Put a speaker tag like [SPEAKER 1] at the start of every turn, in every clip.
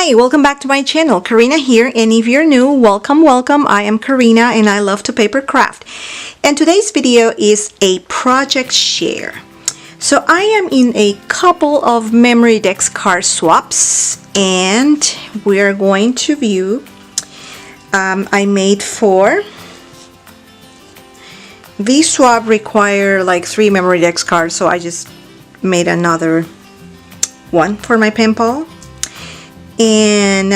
[SPEAKER 1] Hi, welcome back to my channel. Karina here, and if you're new, welcome. I am Karina and I love to paper craft. And today's video is a project share. So I am in a couple of memory decks card swaps and we're going to view. I made 4. These swap require like 3 memory decks cards, so I just made another one for my pen pal. And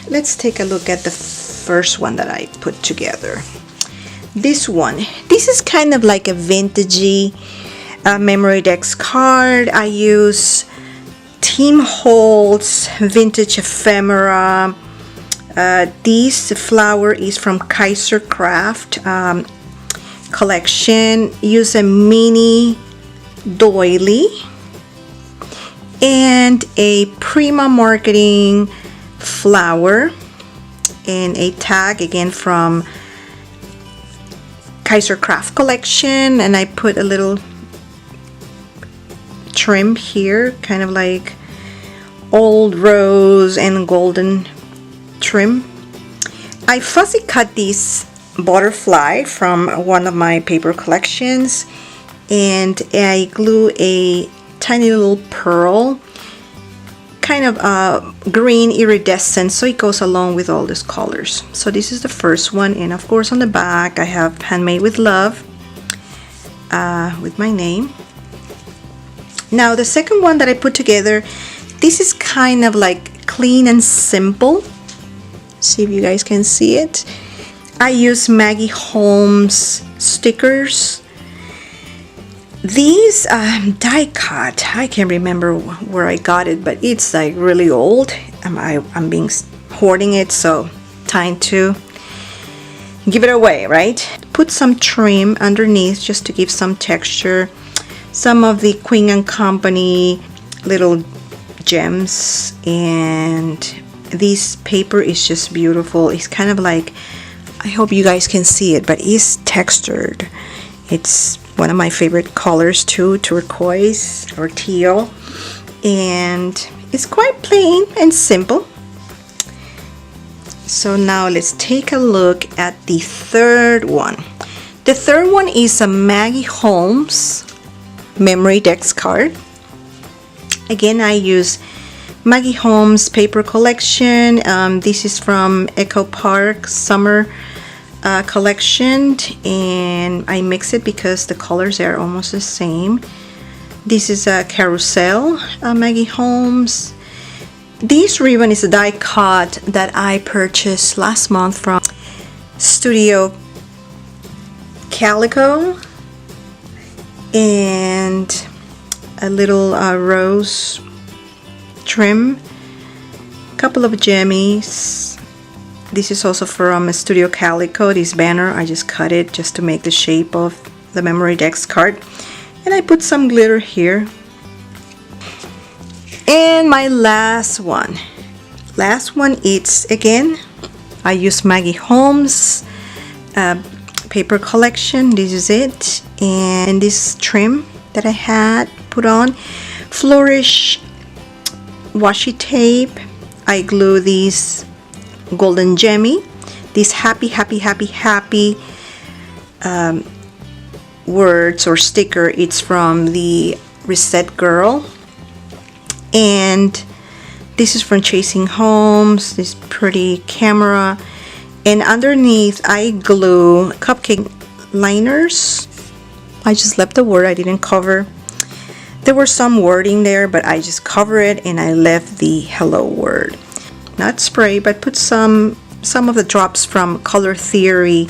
[SPEAKER 1] let's take a look at the first one that I put together. This one. This is kind of like a vintagey memory decks card. I use Tim Holtz vintage ephemera. This flower is from Kaiser Craft collection. Use a mini doily and a Prima Marketing flower and a tag again from Kaiser Craft collection, and I put a little trim here, kind of like old rose and golden trim. I fussy cut this butterfly from one of my paper collections, and I glue a tiny little pearl, kind of green iridescent, so it goes along with all these colors. So this is the first one, and of course on the back I have handmade with love with my name. Now the second one that I put together, this is kind of like clean and simple. See if you guys can see it. I use Maggie Holmes stickers. These die cut, I can't remember where I got it, but it's like really old. I'm being hoarding it, so time to give it away, right? Put some trim underneath just to give some texture. Some of the Queen & Company little gems, and this paper is just beautiful. It's kind of like, I hope you guys can see it, but it's textured. It's one of my favorite colors too, turquoise or teal, and it's quite plain and simple. So now let's take a look at the third one. The third one is a Maggie Holmes memory decks card. Again, I use Maggie Holmes paper collection. This is from Echo Park Summer collection, and I mix it because the colors are almost the same. This is a Carousel Maggie Holmes. This ribbon is a die cut that I purchased last month from Studio Calico, and a little rose trim, couple of jammies. This is also from Studio Calico. This banner, I just cut it just to make the shape of the memory decks card, and I put some glitter here. And my last one it's again, I use Maggie Holmes paper collection. This is it, and this trim that I had put on, Flourish washi tape. I glue these golden gemmy, this happy words or sticker. It's from the Reset Girl, and this is from Chasing Homes, this pretty camera. And underneath I glue cupcake liners. I just left the word, I didn't cover. There were some wording there, but I just cover it and I left the hello word. Not spray, but put some of the drops from Color Theory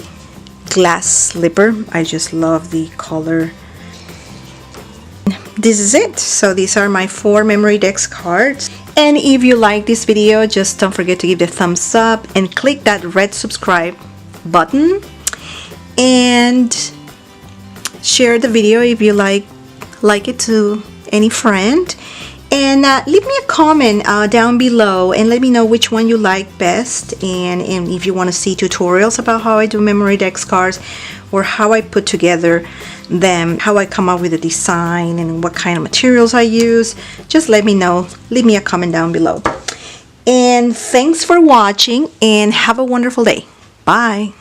[SPEAKER 1] glass slipper. I just love the color. This is it. So these are my 4 memory decks cards. And if you like this video, just don't forget to give it a thumbs up and click that red subscribe button, and share the video if you like it to any friend. And leave me a comment down below and let me know which one you like best, and if you want to see tutorials about how I do memory decks cards, or how I put together them, how I come up with a design, and what kind of materials I use. Just let me know. Leave me a comment down below. And thanks for watching and have a wonderful day. Bye.